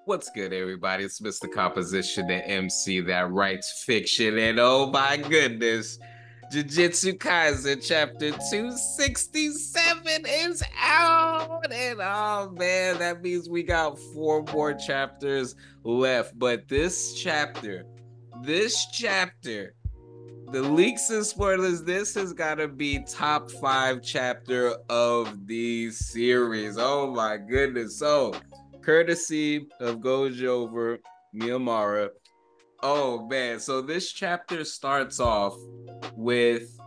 What's good, everybody? It's Mr. Composition, the MC that writes fiction, and oh my goodness, Jujutsu Kaisen Chapter 267 is out, and oh man, that means we got 4 more chapters left. But this chapter, the leaks and spoilers, this has got to be top 5 chapter of the series. Oh my goodness. So, courtesy of Gojo over Miyamara. Oh man, so this chapter starts off with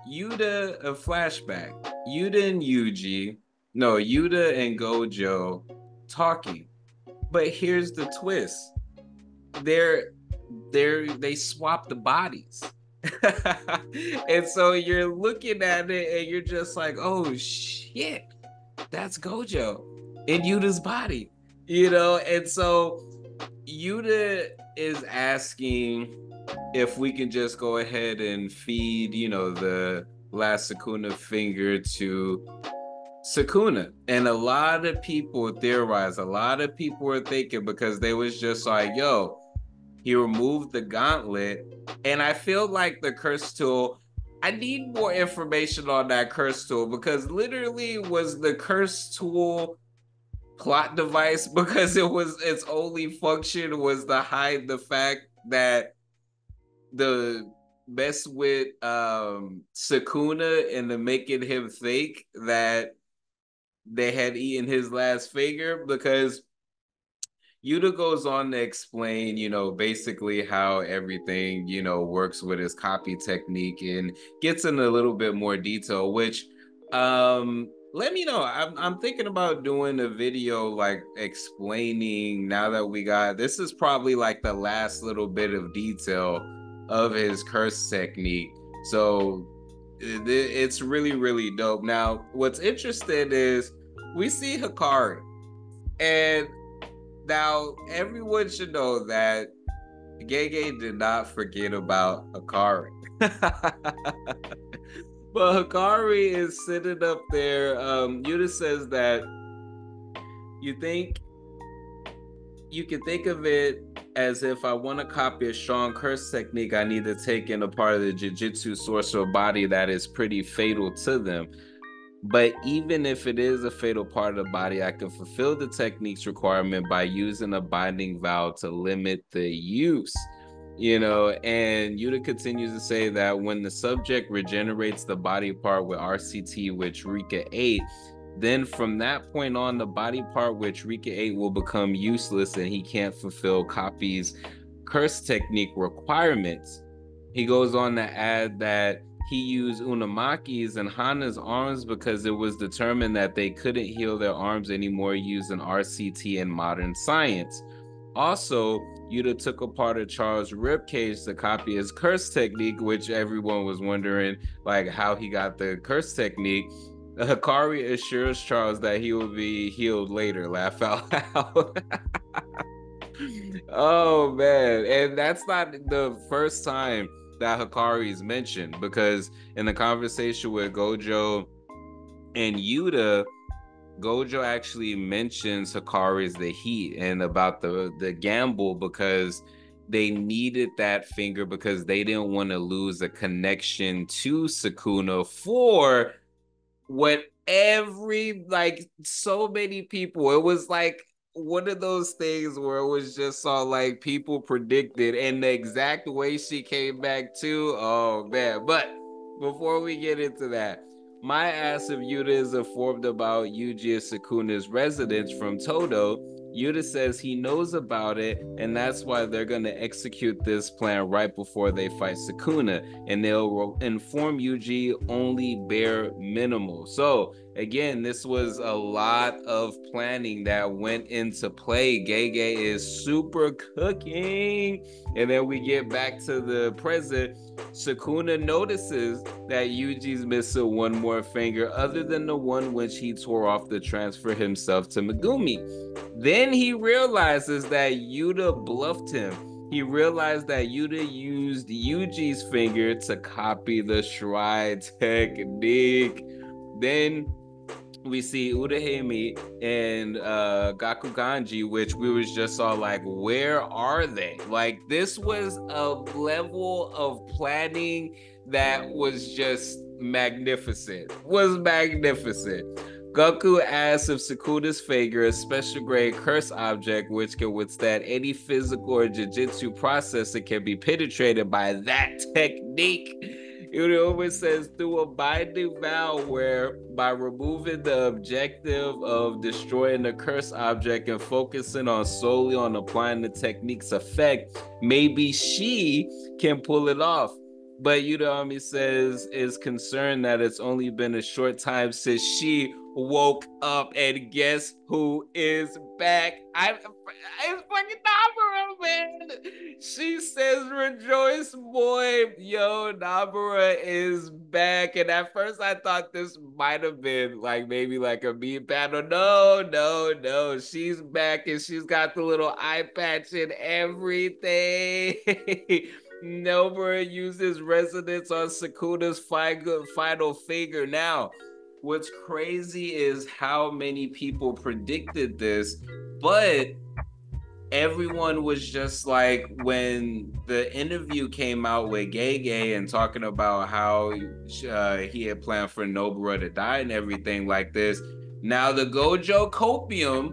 Yuta, a flashback. Yuta and Yuji, no, Yuta and Gojo talking. But here's the twist. They're they swap the bodies. And so you're looking at it and you're just like, oh shit, that's Gojo in Yuta's body, And so Yuta is asking if we can just go ahead and feed, the last Sukuna finger to Sukuna. And a lot of people theorize, a lot of people were thinking because they was just like, yo, he removed the gauntlet. And I feel like the curse tool, I need more information on that curse tool because literally was the curse tool plot device because its only function was to hide the fact that the mess with Sukuna and to making him think that they had eaten his last finger because Yuta goes on to explain, basically how everything, works with his copy technique and gets in a little bit more detail, which let me know. I'm thinking about doing a video like explaining now that we got this is probably like the last little bit of detail of his curse technique. So it's really, really dope. Now, what's interesting is we see Hikari. And now, everyone should know that Gege did not forget about Hikari. But Hikari is sitting up there. Yuta says that you think you can think of it as if I want to copy a strong curse technique, I need to take in a part of the Jujutsu sorcerer body that is pretty fatal to them. But even if it is a fatal part of the body, I can fulfill the technique's requirement by using a binding vow to limit the use. And Yuta continues to say that when the subject regenerates the body part with RCT, which Rika ate, then from that point on, the body part which Rika ate will become useless and he can't fulfill Copy's curse technique requirements. He goes on to add that he used Unamaki's and Hana's arms because it was determined that they couldn't heal their arms anymore using RCT and modern science. Also, Yuta took apart of Charles' ribcage to copy his curse technique, which everyone was wondering like how he got the curse technique. Hikari assures Charles that he will be healed later. Laugh out loud. Oh man, and that's not the first time that Hikari is mentioned because in the conversation with Gojo and Yuta, Gojo actually mentions Hikari's the heat and about the gamble because they needed that finger because they didn't want to lose a connection to Sukuna for what so many people, it was like one of those things where it was just all like people predicted and the exact way she came back to, oh man. But before we get into that, my ass if Yuta is informed about Yuji Sukuna's residence from Todo. Yuta says he knows about it, and that's why they're going to execute this plan right before they fight Sukuna, and they'll inform Yuji only bare minimal. So, again, this was a lot of planning that went into play. Gege is super cooking. And then we get back to the present. Sukuna notices that Yuji's missing one more finger other than the one which he tore off to transfer himself to Megumi. Then he realizes that Yuta bluffed him. He realized that Yuta used Yuji's finger to copy the Shrai technique. Then we see Urahime and Gakuganji, which we was just all like, where are they? Like, this was a level of planning that was just magnificent. Was magnificent. Goku asks if Sukuna's figure, a special grade curse object which can withstand any physical or jujutsu process that can be penetrated by that technique. Urahime says through a binding vow where by removing the objective of destroying the curse object and focusing on solely on applying the technique's effect, maybe she can pull it off. But Urahime says is concerned that it's only been a short time since she woke up, and guess who is back? It's fucking Nabara, man. She says, "Rejoice, boy, yo, Nabara is back." And at first, I thought this might have been like maybe like a meme panel. No, no, no. She's back, and she's got the little eye patch and everything. Nobara uses resonance on Sukuna's final figure. Now, what's crazy is how many people predicted this, but everyone was just like, when the interview came out with Gege and talking about how he had planned for Nobara to die and everything like this. Now the Gojo Copium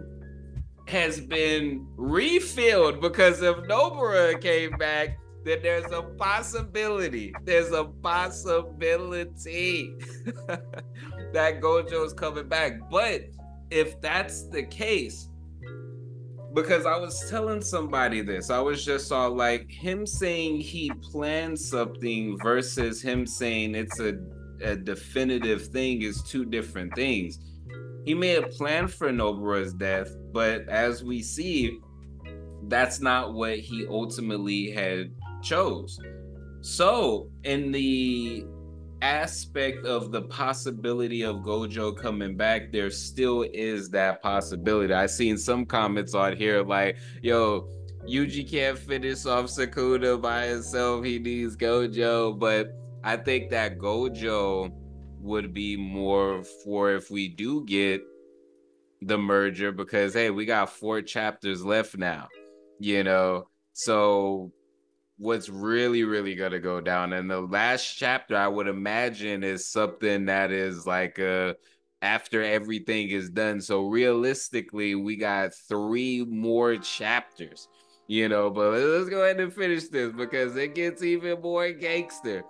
has been refilled because if Nobara came back, then there's a possibility. There's a possibility that Gojo's coming back. But if that's the case, because I was telling somebody this, I was just all like, him saying he planned something versus him saying it's a definitive thing is two different things. He may have planned for Nobara's death, but as we see, that's not what he ultimately had chose. So in the aspect of the possibility of Gojo coming back, there still is that possibility. I seen some comments on here like, yo, Yuji can't finish off Sukuna by himself, he needs Gojo. But I think that Gojo would be more for if we do get the merger, because hey, we got 4 chapters left now, you know. So what's really gonna go down, and the last chapter I would imagine is something that is like after everything is done. So realistically we got 3 more chapters, you know. But let's go ahead and finish this because it gets even more gangster.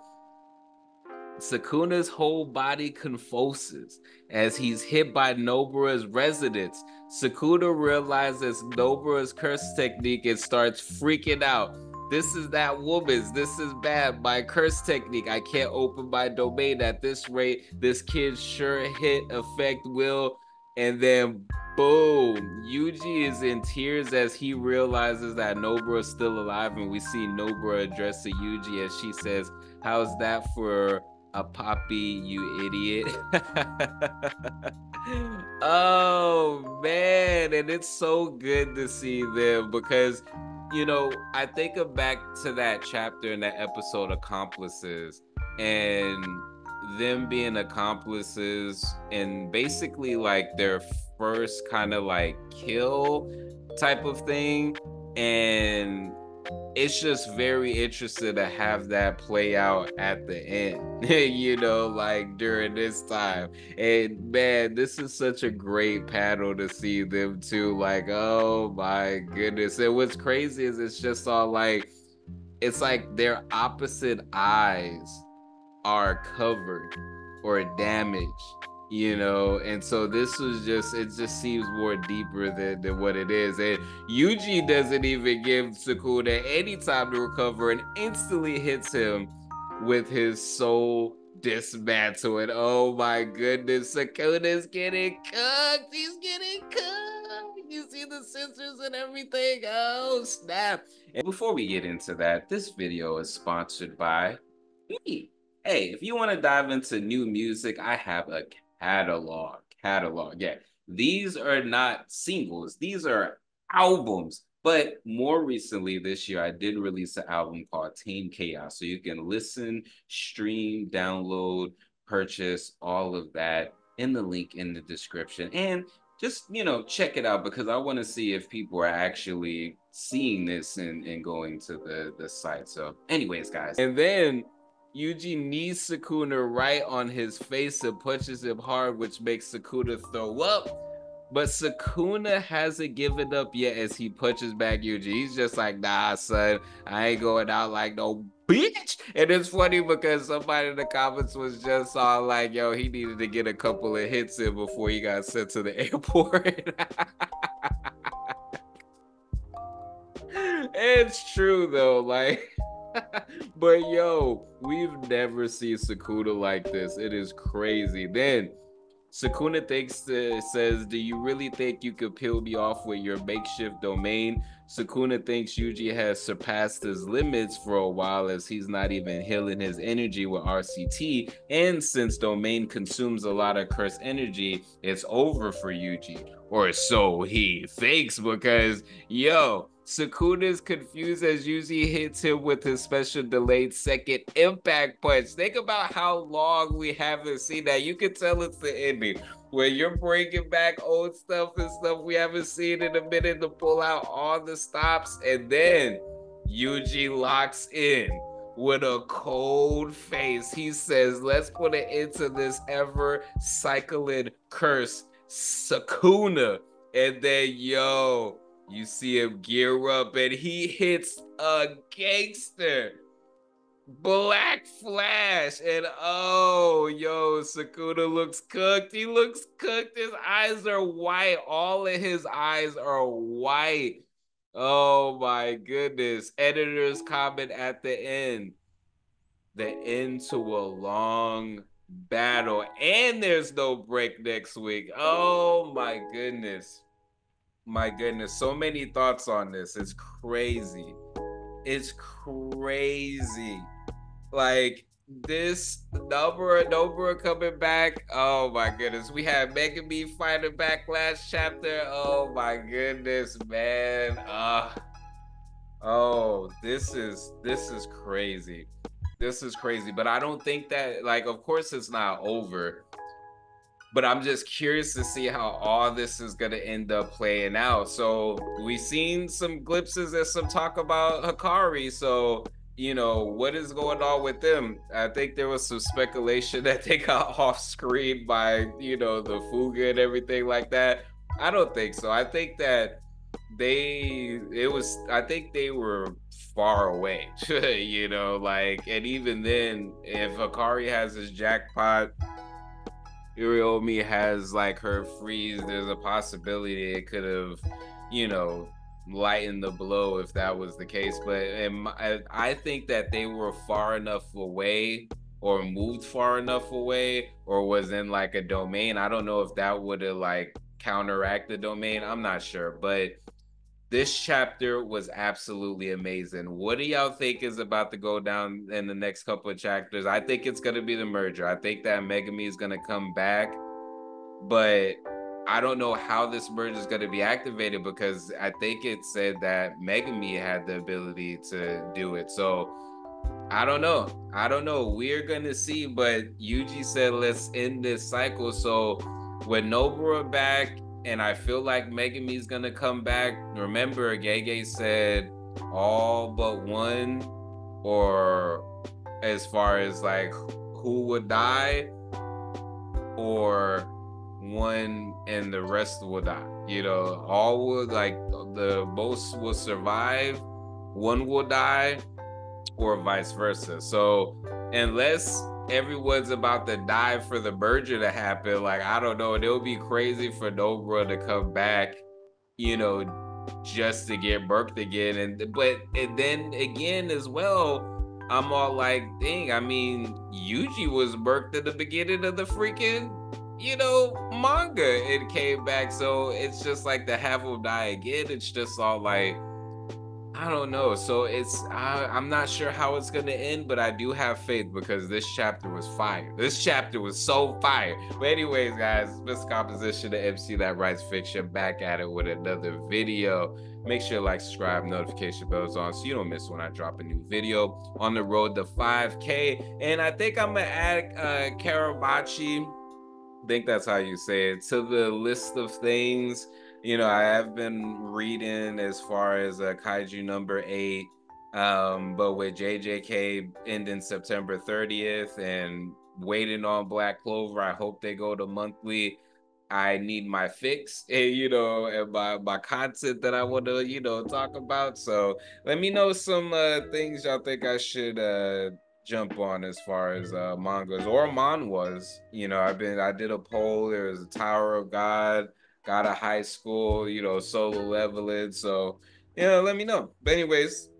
Sukuna's whole body convulses as he's hit by Nobara's resonance. Sukuna realizes Nobara's curse technique and starts freaking out. This is that woman's. This is bad. My curse technique. I can't open my domain at this rate. This kid's sure hit effect will. And then boom, Yuji is in tears as he realizes that Nobara is still alive, and we see Nobara addressing Yuji as she says, "How's that for a poppy, you idiot?" Oh man, and it's so good to see them because, you know, I think back to that chapter in that episode, Accomplices, and them being accomplices and basically like their first kind of like kill type of thing. And it's just very interesting to have that play out at the end, you know, like during this time. And man, this is such a great panel to see them too. Like, oh my goodness. And what's crazy is it's just all like, it's like their opposite eyes are covered or damaged, you know. And so this was just, it just seems more deeper than what it is. And Yuji doesn't even give Sukuna any time to recover and instantly hits him with his soul dismantle. And oh my goodness, Sukuna's getting cooked. He's getting cooked. You see the scissors and everything. Oh snap. And before we get into that, this video is sponsored by me. Hey, if you want to dive into new music, I have a catalog. Yeah, these are not singles, these are albums. But more recently this year, I did release an album called Tame Chaos. So you can listen, stream, download, purchase all of that in the link in the description. And just, check it out, because I want to see if people are actually seeing this and going to the site. So anyways, guys. And then Yuji knees Sukuna right on his face and punches him hard, which makes Sukuna throw up. But Sukuna hasn't given up yet as he punches back Yuji. He's just like, nah, son, I ain't going out like no bitch. And it's funny because somebody in the comments was just all like, yo, he needed to get a couple of hits in before he got sent to the airport. It's true though, like, but yo, we've never seen Sukuna like this. It is crazy. Then Sukuna says, do you really think you could peel me off with your makeshift domain? Sukuna thinks Yuji has surpassed his limits for a while, as he's not even healing his energy with RCT. And since domain consumes a lot of cursed energy, it's over for Yuji. Or so he thinks, because, yo, Sukuna's confused as Yuji hits him with his special delayed second impact punch. Think about how long we haven't seen that. You can tell it's the ending, where you're bringing back old stuff and stuff we haven't seen in a minute to pull out all the stops. And then Yuji locks in with a cold face. He says, let's put an end to this ever cycling curse, Sukuna. And then, yo, you see him gear up and he hits a gangster Black Flash. And oh, yo, Sukuna looks cooked. He looks cooked. His eyes are white. All of his eyes are white. Oh my goodness. Editor's comment at the end. The end to a long battle. And there's no break next week. Oh my goodness. My goodness, so many thoughts on this. It's crazy. It's crazy. Like, this Nobara coming back. Oh my goodness. We had Megami fighting back last chapter. Oh my goodness, man. Oh, this is crazy. This is crazy. But I don't think that, like, of course it's not over. But I'm just curious to see how all this is going to end up playing out. So we've seen some glimpses and some talk about Hikari. So, what is going on with them? I think there was some speculation that they got off screen by, the Fuga and everything like that. I don't think so. I think that I think they were far away, and even then, if Hikari has his jackpot, Iriomi has like her freeze, there's a possibility it could have, lightened the blow if that was the case. But I think that they were far enough away, or moved far enough away, or was in like a domain. I don't know if that would have like counteracted the domain. I'm not sure. But this chapter was absolutely amazing. What do y'all think is about to go down in the next couple of chapters? I think it's going to be the merger. I think that Megami is going to come back, but I don't know how this merger is going to be activated, because I think it said that Megami had the ability to do it. So I don't know. We're going to see, but Yuji said, let's end this cycle. So with Nobara back, and I feel like Megami's gonna come back. Remember, Gege said all but one, or as far as like who would die, or one and the rest will die. All would, like, the most will survive, one will die, or vice versa. So unless everyone's about to die for the merger to happen, like, I don't know, it'll be crazy for Nobara to come back, just to get murked again. And then again as well, I'm all like, dang, I mean, Yuji was murked at the beginning of the freaking, manga, and came back. So it's just like to have him die again, it's just all like, I don't know. So I'm not sure how it's going to end, but I do have faith, because this chapter was fire. This chapter was so fire. But anyways, guys, Mr. Composition, the MC that writes fiction, back at it with another video. Make sure to like, subscribe, notification bells on, so you don't miss when I drop a new video. On the road to 5K. And I think I'm going to add Karabachi think that's how you say it. To the list of things, I have been reading as far as Kaiju number 8, but with JJK ending September 30th and waiting on Black Clover, I hope they go to monthly. I need my fix, and my content that I want to, talk about. So let me know some things y'all think I should jump on as far as mangas or manhwas. I did a poll. There was a Tower of God, got a high school, solo leveling. So let me know. But anyways,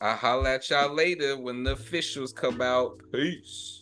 I'll holla at y'all later when the officials come out. Peace.